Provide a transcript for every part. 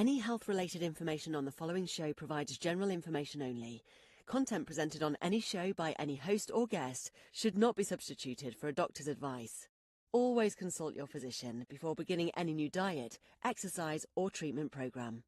Any health-related information on the following show provides general information only. Content presented on any show by any host or guest should not be substituted for a doctor's advice. Always consult your physician before beginning any new diet, exercise, or treatment program.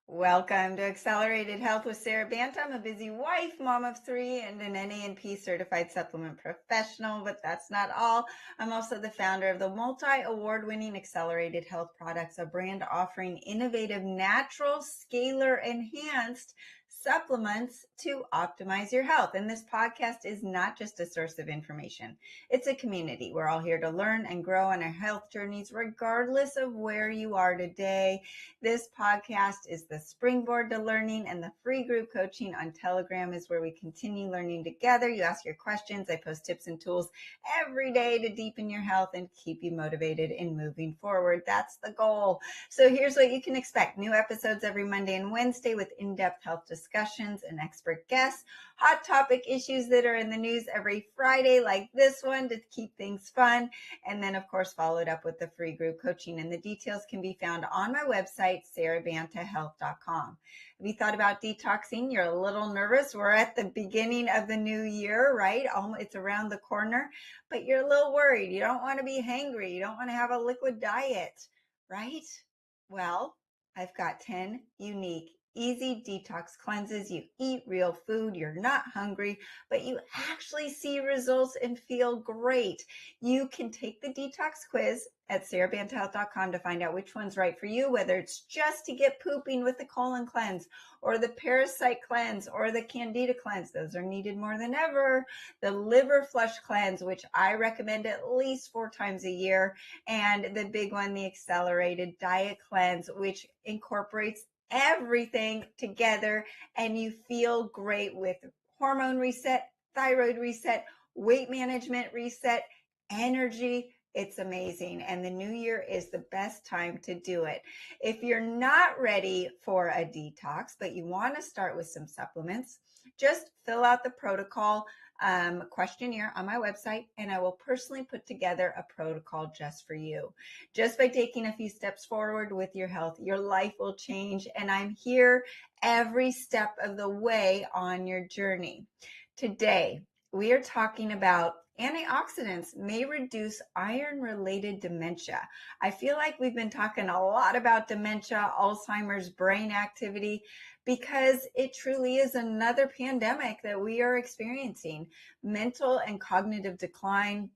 Welcome to Accelerated Health with Sara Banta. I'm a busy wife, mom of 3, and an NA&P certified supplement professional, but that's not all. I'm also the founder of the multi-award-winning Accelerated Health Products, a brand offering innovative, natural, scalar-enhanced supplements to optimize your health. And this podcast is not just a source of information. It's a community. We're all here to learn and grow on our health journeys, regardless of where you are today. This podcast is the springboard to learning, and the free group coaching on Telegram is where we continue learning together. You ask your questions. I post tips and tools every day to deepen your health and keep you motivated in moving forward. That's the goal. So here's what you can expect. New episodes every Monday and Wednesday with in-depth health discussions and expert guests. Hot topic issues that are in the news every Friday, like this one, to keep things fun. And then, of course, followed up with the free group coaching. And the details can be found on my website, SaraBantaHealth.com. Have you thought about detoxing? You're a little nervous. We're at the beginning of the new year, right? It's around the corner, but you're a little worried. You don't want to be hangry. You don't want to have a liquid diet, right? Well, I've got 10 unique easy detox cleanses. You eat real food. You're not hungry, but you actually see results and feel great. You can take the detox quiz at SaraBantaHealth.com to find out which one's right for you, whether it's just to get pooping with the colon cleanse or the parasite cleanse or the candida cleanse. Those are needed more than ever. The liver flush cleanse, which I recommend at least 4 times a year. And the big one, the accelerated diet cleanse, which incorporates everything together, and you feel great with hormone reset, thyroid reset, weight management reset, energy. It's amazing. And the new year is the best time to do it. If you're not ready for a detox, but you want to start with some supplements, just fill out the protocol questionnaire on my website, and I will personally put together a protocol just for you. Just by taking a few steps forward with your health, your life will change, and I'm here every step of the way on your journey. Today, we are talking about antioxidants may reduce iron-related dementia. I feel like we've been talking a lot about dementia, Alzheimer's, brain activity, because it truly is another pandemic that we are experiencing. Mental and cognitive decline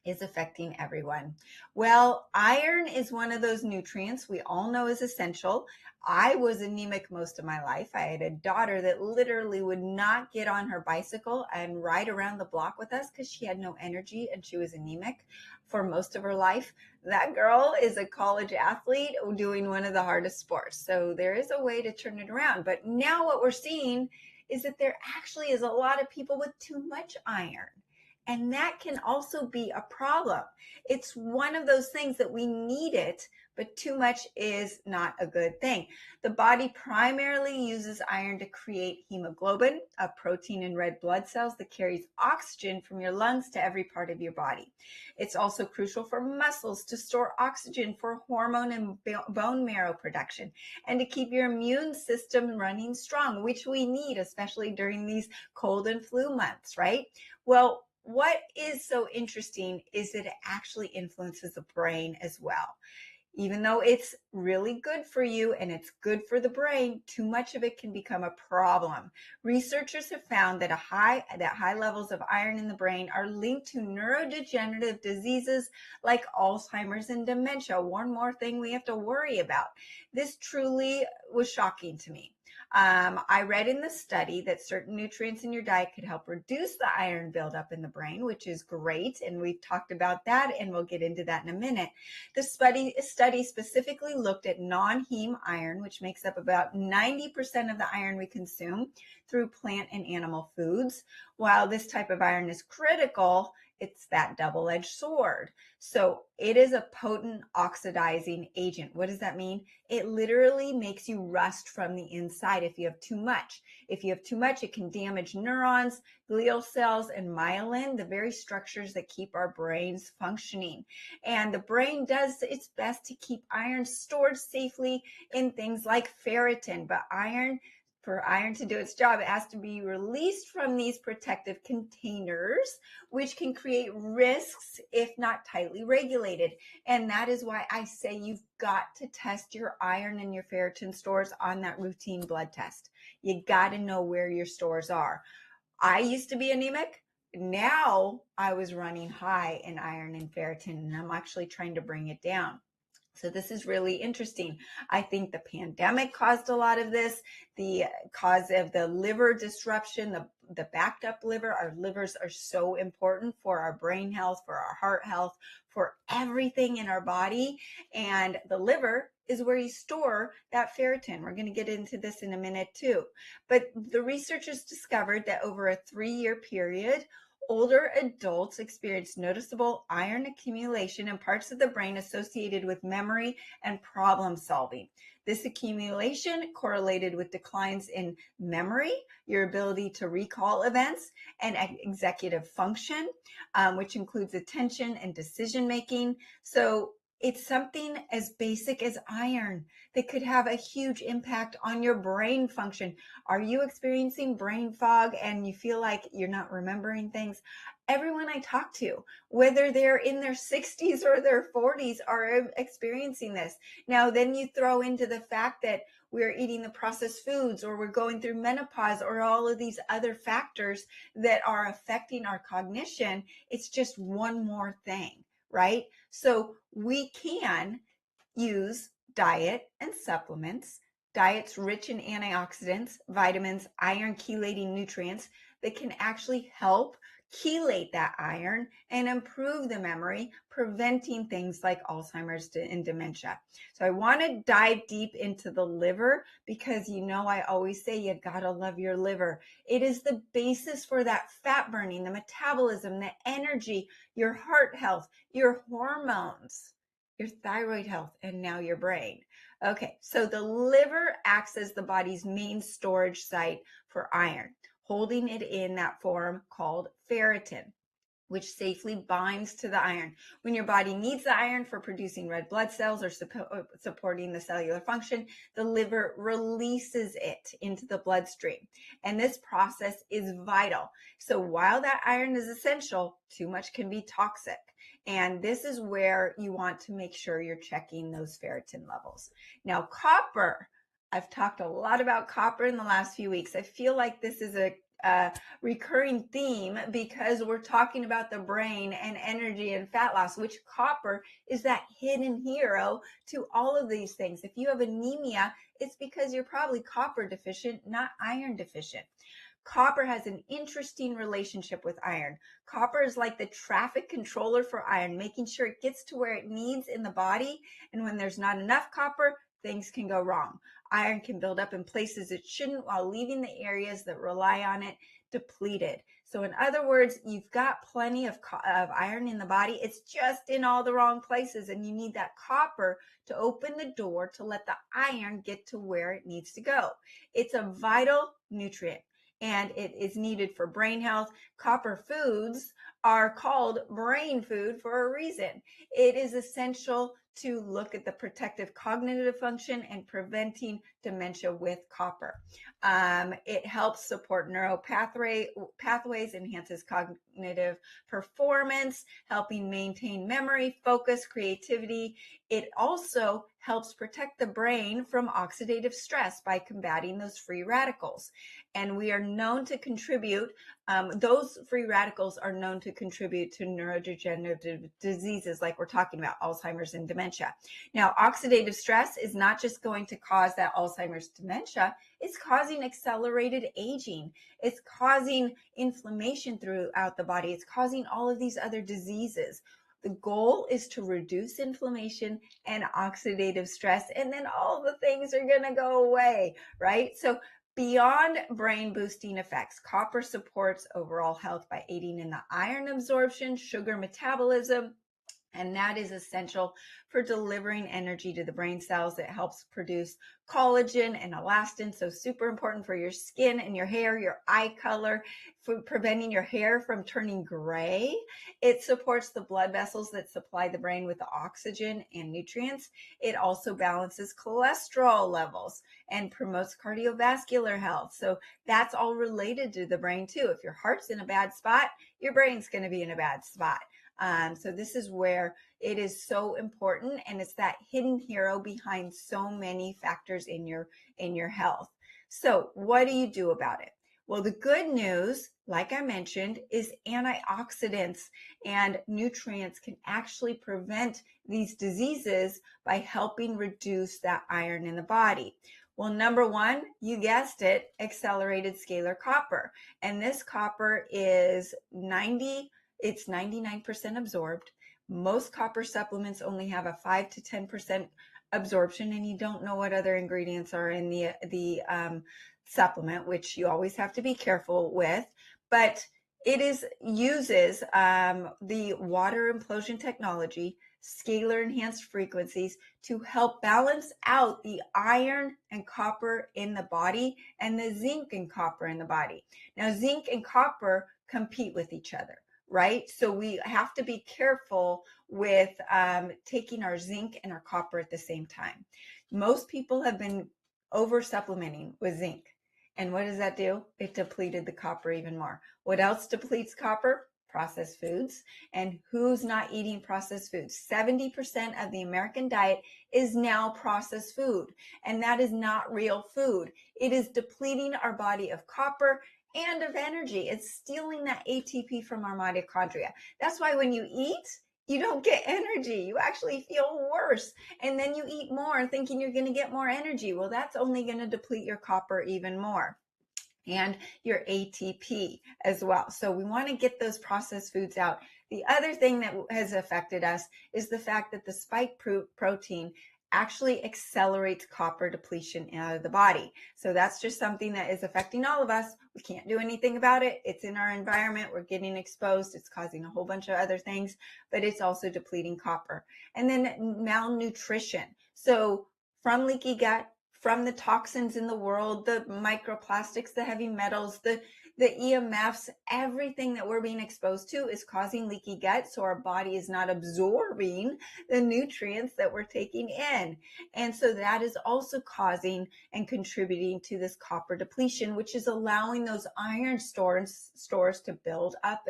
is affecting everyone. Well, iron is one of those nutrients we all know is essential. I was anemic most of my life. I had a daughter that literally would not get on her bicycle and ride around the block with us because she had no energy and she was anemic for most of her life. That girl is a college athlete doing one of the hardest sports. So there is a way to turn it around. But now what we're seeing is that there actually is a lot of people with too much iron. And that can also be a problem. It's one of those things that we need it, but too much is not a good thing. The body primarily uses iron to create hemoglobin, a protein in red blood cells that carries oxygen from your lungs to every part of your body. It's also crucial for muscles to store oxygen for hormone and bone marrow production, and to keep your immune system running strong, which we need, especially during these cold and flu months, right? Well, what is so interesting is that it actually influences the brain as well. Even though it's really good for you and it's good for the brain, too much of it can become a problem. Researchers have found that high levels of iron in the brain are linked to neurodegenerative diseases like Alzheimer's and dementia. One more thing we have to worry about. This truly was shocking to me. I read in the study that certain nutrients in your diet could help reduce the iron buildup in the brain, which is great. And we've talked about that, and we'll get into that in a minute. The study specifically looked at non-heme iron, which makes up about 90% of the iron we consume through plant and animal foods. While this type of iron is critical, it's that double-edged sword. So it is a potent oxidizing agent. What does that mean? It literally makes you rust from the inside if you have too much. If you have too much, it can damage neurons, glial cells, and myelin, the very structures that keep our brains functioning. And the brain does its best to keep iron stored safely in things like ferritin, but for iron to do its job, it has to be released from these protective containers, which can create risks if not tightly regulated. And that is why I say you've got to test your iron and your ferritin stores on that routine blood test. You got to know where your stores are. I used to be anemic. Now I was running high in iron and ferritin, and I'm actually trying to bring it down. So this is really interesting. I think the pandemic caused a lot of this, the cause of the liver disruption, the backed up liver. Our livers are so important for our brain health, for our heart health, for everything in our body. And the liver is where you store that ferritin. We're going to get into this in a minute too. But the researchers discovered that over a 3-year period, older adults experience noticeable iron accumulation in parts of the brain associated with memory and problem solving. This accumulation correlated with declines in memory, your ability to recall events, and executive function, which includes attention and decision making. So it's something as basic as iron that could have a huge impact on your brain function. Are you experiencing brain fog and you feel like you're not remembering things? Everyone I talk to, whether they're in their 60s or their 40s, are experiencing this. Now, then you throw into the fact that we're eating the processed foods, or we're going through menopause, or all of these other factors that are affecting our cognition. It's just one more thing, right? So we can use diet and supplements, diets rich in antioxidants, vitamins, iron-chelating nutrients that can actually help chelate that iron and improve the memory, preventing things like Alzheimer's and dementia. So I want to dive deep into the liver because I always say you gotta love your liver. It is the basis for that fat burning, the metabolism, the energy, your heart health, your hormones, your thyroid health, and now your brain. Okay, so the liver acts as the body's main storage site for iron, holding it in that form called ferritin, which safely binds to the iron. When your body needs the iron for producing red blood cells or supporting the cellular function, the liver releases it into the bloodstream. And this process is vital. So while that iron is essential, too much can be toxic. And this is where you want to make sure you're checking those ferritin levels. Now, copper. I've talked a lot about copper in the last few weeks. I feel like this is a recurring theme because we're talking about the brain and energy and fat loss, which copper is that hidden hero to all of these things. If you have anemia, it's because you're probably copper deficient, not iron deficient. Copper has an interesting relationship with iron. Copper is like the traffic controller for iron, making sure it gets to where it needs in the body. And when there's not enough copper, things can go wrong. Iron can build up in places it shouldn't while leaving the areas that rely on it depleted. So in other words, you've got plenty of iron in the body. It's just in all the wrong places, and you need that copper to open the door to let the iron get to where it needs to go. It's a vital nutrient, and it is needed for brain health. Copper foods are called brain food for a reason. It is essential to look at the protective cognitive function and preventing dementia with copper. It helps support neural pathways, enhances cognitive performance, helping maintain memory, focus, creativity. It also helps protect the brain from oxidative stress by combating those free radicals. And we are known to contribute, those free radicals are known to contribute to neurodegenerative diseases like we're talking about, Alzheimer's and dementia. Now, oxidative stress is not just going to cause that Alzheimer's dementia, it's causing accelerated aging. It's causing inflammation throughout the body. It's causing all of these other diseases. The goal is to reduce inflammation and oxidative stress, and then all the things are going to go away, right? So Beyond brain boosting effects, copper supports overall health by aiding in the iron absorption, sugar metabolism, and that is essential for delivering energy to the brain cells. It helps produce collagen and elastin, so super important for your skin and your hair, your eye color, for preventing your hair from turning gray. It supports the blood vessels that supply the brain with the oxygen and nutrients. It also balances cholesterol levels and promotes cardiovascular health. So that's all related to the brain too. If your heart's in a bad spot, your brain's going to be in a bad spot. So this is where it is so important, and it's that hidden hero behind so many factors in your health. So what do you do about it? Well, the good news, like I mentioned, is antioxidants and nutrients can actually prevent these diseases by helping reduce that iron in the body. Well, number one, you guessed it, accelerated scalar copper. And this copper is 99% absorbed. Most copper supplements only have a 5 to 10% absorption, and you don't know what other ingredients are in the supplement, which you always have to be careful with. But it uses the water implosion technology, scalar enhanced frequencies, to help balance out the iron and copper in the body and the zinc and copper in the body. Now, zinc and copper compete with each other, right? So we have to be careful with taking our zinc and our copper at the same time. Most people have been over supplementing with zinc. And what does that do? It depleted the copper even more. What else depletes copper? Processed foods. And who's not eating processed foods? 70% of the American diet is now processed food. And that is not real food. It is depleting our body of copper and of energy. It's stealing that ATP from our mitochondria. That's why when you eat, you don't get energy. You actually feel worse. And then you eat more thinking you're going to get more energy. Well, that's only going to deplete your copper even more, and your ATP as well. So we want to get those processed foods out. The other thing that has affected us is the fact that the spike protein actually accelerates copper depletion out of the body. So that's just something that is affecting all of us. We can't do anything about it. It's in our environment. We're getting exposed. It's causing a whole bunch of other things, but it's also depleting copper. And then malnutrition. So from leaky gut, from the toxins in the world, the microplastics, the heavy metals, the EMFs, everything that we're being exposed to is causing leaky gut. So our body is not absorbing the nutrients that we're taking in. And so that is also causing and contributing to this copper depletion, which is allowing those iron stores to build up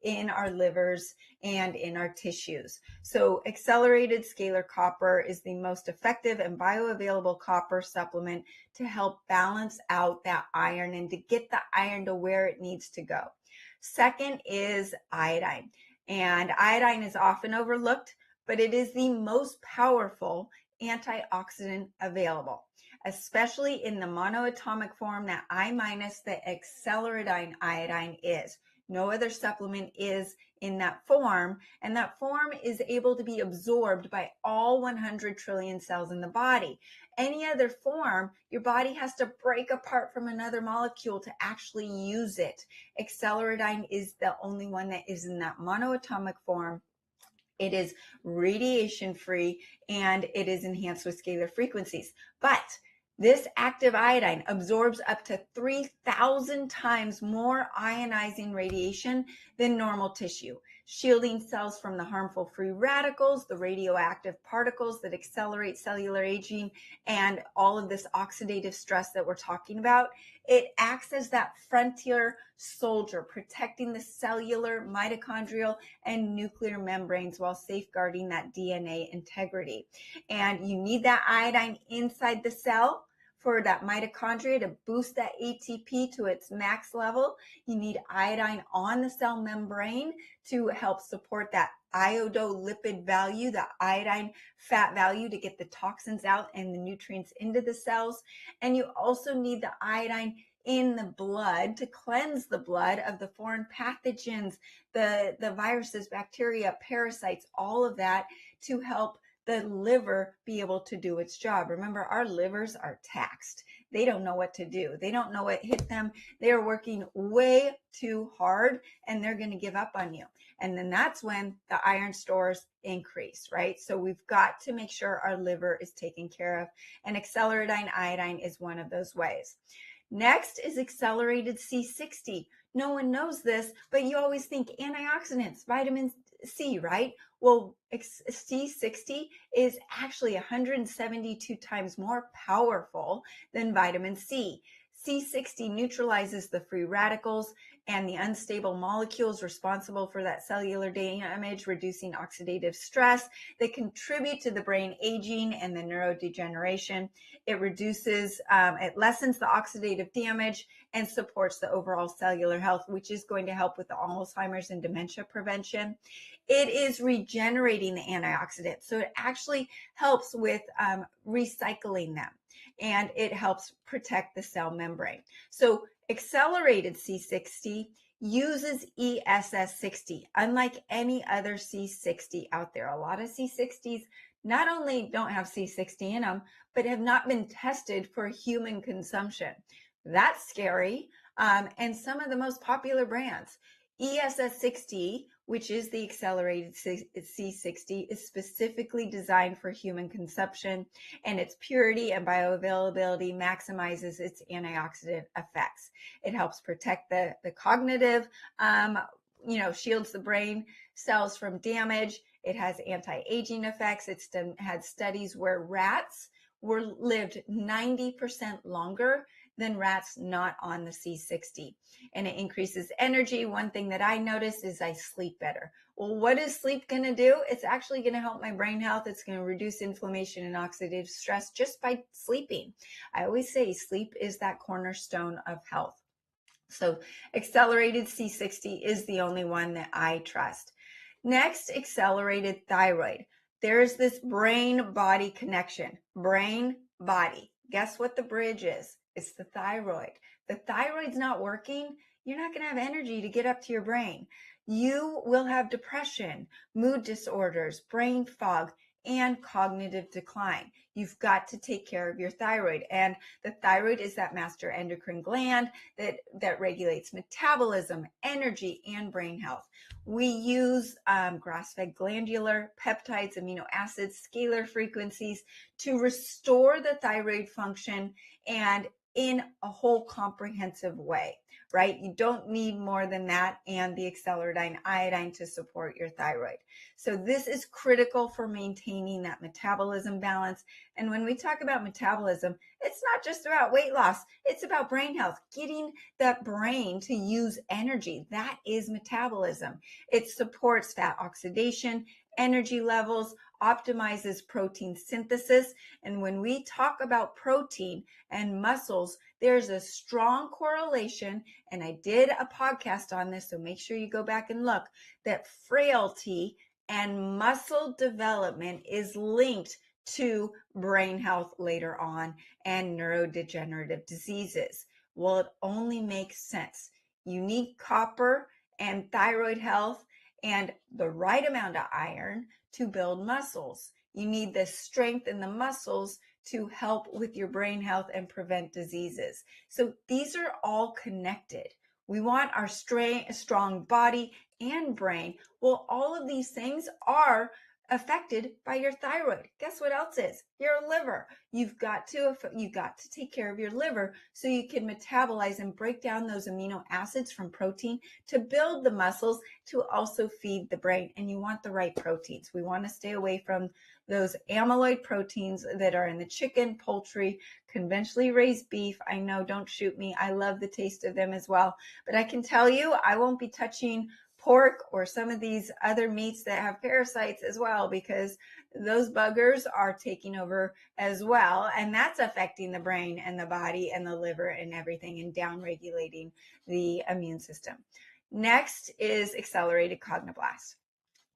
in our livers and in our tissues. So accelerated scalar copper is the most effective and bioavailable copper supplement to help balance out that iron and to get the iron to where it needs to go. Second is iodine. And iodine is often overlooked, but it is the most powerful antioxidant available, especially in the monoatomic form that I- the accelerating iodine is. No other supplement is in that form, and that form is able to be absorbed by all 100 trillion cells in the body. Any other form, your body has to break apart from another molecule to actually use it. Accelerating is the only one that is in that monoatomic form. It is radiation free and it is enhanced with scalar frequencies. But this active iodine absorbs up to 3,000 times more ionizing radiation than normal tissue, shielding cells from the harmful free radicals, the radioactive particles that accelerate cellular aging, and all of this oxidative stress that we're talking about. It acts as that frontier soldier, protecting the cellular, mitochondrial, and nuclear membranes while safeguarding that DNA integrity. And you need that iodine inside the cell for that mitochondria to boost that ATP to its max level. You need iodine on the cell membrane to help support that iodolipid value, the iodine fat value, to get the toxins out and the nutrients into the cells. And you also need the iodine in the blood to cleanse the blood of the foreign pathogens, the viruses, bacteria, parasites, all of that, to help the liver be able to do its job. Remember, our livers are taxed. they don't know what to do. They don't know what hit them. They're working way too hard and they're going to give up on you. And then that's when the iron stores increase, right? So we've got to make sure our liver is taken care of. And accelerating iodine is one of those ways. Next is accelerated C60. No one knows this, but you always think antioxidants, vitamin C, right? Well, C60 is actually 172 times more powerful than vitamin C. C60 neutralizes the free radicals and the unstable molecules responsible for that cellular damage, reducing oxidative stress that contribute to the brain aging and the neurodegeneration. It reduces, it lessens the oxidative damage and supports the overall cellular health, which is going to help with the Alzheimer's and dementia prevention. It is regenerating the antioxidants, so it actually helps with recycling them, and it helps protect the cell membrane. So accelerated C60 uses ESS60, unlike any other C60 out there. A lot of C60s not only don't have C60 in them, but have not been tested for human consumption. That's scary. And some of the most popular brands, ESS60, which is the accelerated C60, is specifically designed for human consumption, and its purity and bioavailability maximizes its antioxidant effects. It helps protect the cognitive, shields the brain cells from damage. It has anti-aging effects. It's had studies where rats lived 90% longer than rats not on the C60. And it increases energy. One thing that I noticed is I sleep better. Well, what is sleep going to do? It's actually going to help my brain health. It's going to reduce inflammation and oxidative stress just by sleeping. I always say sleep is that cornerstone of health. So accelerated C60 is the only one that I trust. Next, accelerated thyroid. There's this brain-body connection. Brain-body. Guess what the bridge is? It's the thyroid. The thyroid's not working, you're not going to have energy to get up to your brain. You will have depression, mood disorders, brain fog, and cognitive decline. You've got to take care of your thyroid. And the thyroid is that master endocrine gland that regulates metabolism, energy, and brain health. We use grass-fed glandular peptides, amino acids, scalar frequencies to restore the thyroid function, and in a whole comprehensive way, right? You don't need more than that and the accelerating iodine to support your thyroid. So this is critical for maintaining that metabolism balance. And when we talk about metabolism, it's not just about weight loss. It's about brain health, getting that brain to use energy. That is metabolism. It supports fat oxidation, energy levels, optimizes protein synthesis. And when we talk about protein and muscles, there's a strong correlation, and I did a podcast on this, so make sure you go back and look, that frailty and muscle development is linked to brain health later on and neurodegenerative diseases. Well, it only makes sense. You need copper and thyroid health and the right amount of iron to build muscles. You need the strength in the muscles to help with your brain health and prevent diseases. So these are all connected. We want our strong body and brain. Well, all of these things are affected by your thyroid. Guess what else is? Your liver. You've got to take care of your liver so you can metabolize and break down those amino acids from protein to build the muscles to also feed the brain. And you want the right proteins. We want to stay away from those amyloid proteins that are in the chicken, poultry, conventionally raised beef. I know, don't shoot me. I love the taste of them as well. But I can tell you, I won't be touching pork or some of these other meats that have parasites as well, because those buggers are taking over as well, and that's affecting the brain and the body and the liver and everything, and downregulating the immune system. Next is accelerated cognoblast.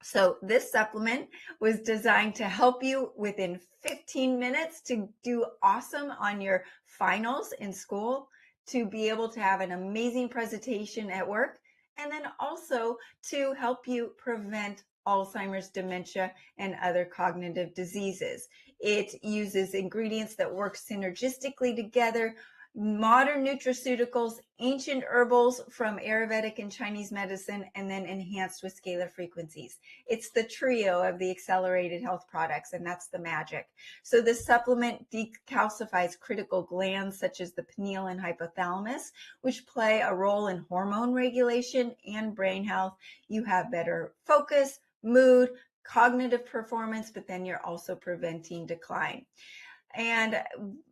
So this supplement was designed to help you within 15 minutes to do awesome on your finals in school, to be able to have an amazing presentation at work, and then also to help you prevent Alzheimer's, dementia, and other cognitive diseases. It uses ingredients that work synergistically together, modern nutraceuticals, ancient herbals from Ayurvedic and Chinese medicine, and then enhanced with scalar frequencies. It's the trio of the accelerated health products, and that's the magic. So this supplement decalcifies critical glands such as the pineal and hypothalamus, which play a role in hormone regulation and brain health. You have better focus, mood, cognitive performance, but then you're also preventing decline. And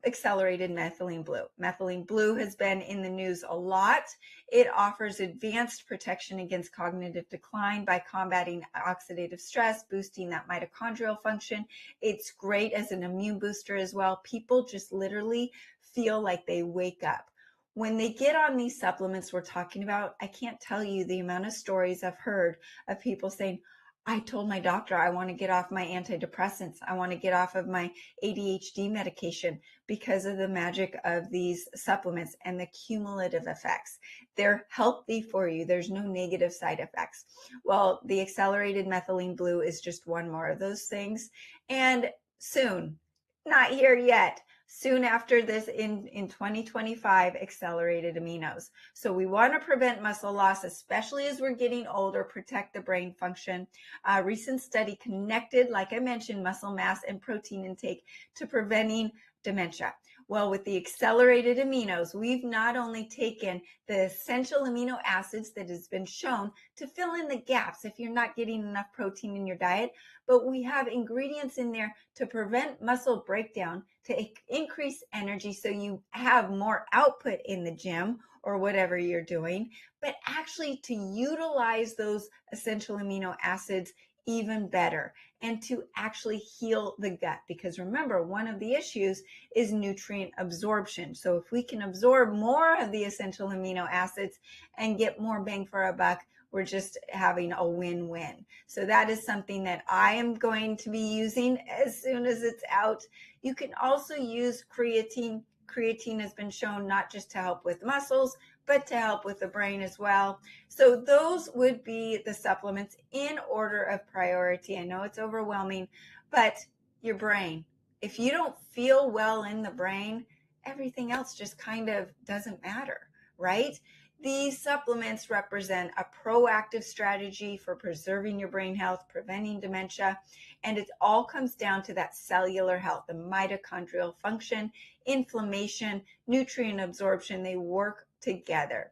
accelerated methylene blue. Methylene blue has been in the news a lot. It offers advanced protection against cognitive decline by combating oxidative stress, boosting that mitochondrial function. It's great as an immune booster as well. People just literally feel like they wake up. When they get on these supplements we're talking about, I can't tell you the amount of stories I've heard of people saying, I told my doctor I want to get off my antidepressants. I want to get off of my ADHD medication because of the magic of these supplements and the cumulative effects. They're healthy for you. There's no negative side effects. Well, the accelerated methylene blue is just one more of those things. And soon, not here yet, soon after this in 2025, accelerated aminos. So we want to prevent muscle loss, especially as we're getting older, protect the brain function. A recent study connected, like I mentioned, muscle mass and protein intake to preventing dementia. Well, with the accelerated aminos, we've not only taken the essential amino acids that has been shown to fill in the gaps if you're not getting enough protein in your diet, but we have ingredients in there to prevent muscle breakdown, to increase energy so you have more output in the gym or whatever you're doing, but actually to utilize those essential amino acids even better and to actually heal the gut. Because remember, one of the issues is nutrient absorption. So if we can absorb more of the essential amino acids and get more bang for our buck, we're just having a win-win. So that is something that I am going to be using as soon as it's out. You can also use creatine. Creatine has been shown not just to help with muscles, but to help with the brain as well. So those would be the supplements in order of priority. I know it's overwhelming, but your brain, if you don't feel well in the brain, everything else just kind of doesn't matter, right? These supplements represent a proactive strategy for preserving your brain health, preventing dementia, and it all comes down to that cellular health, the mitochondrial function, inflammation, nutrient absorption. They work together.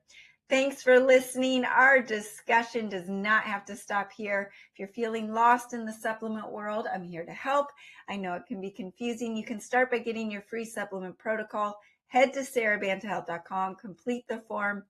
Thanks for listening. Our discussion does not have to stop here. If you're feeling lost in the supplement world, I'm here to help. I know it can be confusing. You can start by getting your free supplement protocol. Head to SaraBantaHealth.com, complete the form,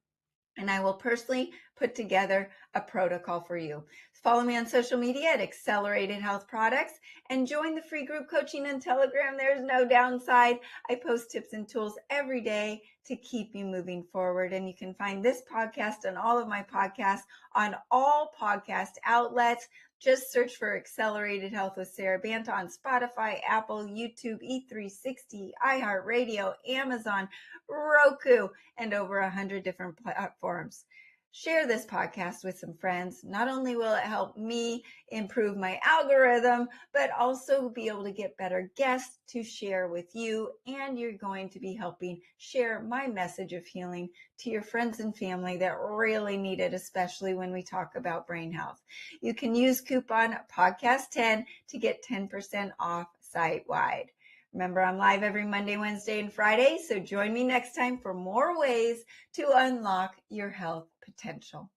and I will personally put together a protocol for you. Follow me on social media at Accelerated Health Products and join the free group coaching and Telegram. There's no downside. I post tips and tools every day to keep you moving forward. And you can find this podcast and all of my podcasts on all podcast outlets. Just search for Accelerated Health with Sara Banta on Spotify, Apple, YouTube, E360, iHeartRadio, Amazon, Roku, and over 100 different platforms. Share this podcast with some friends. Not only will it help me improve my algorithm, but also be able to get better guests to share with you. And you're going to be helping share my message of healing to your friends and family that really need it, especially when we talk about brain health. You can use coupon podcast10 to get 10% off site-wide. Remember, I'm live every Monday, Wednesday, and Friday, so join me next time for more ways to unlock your health potential.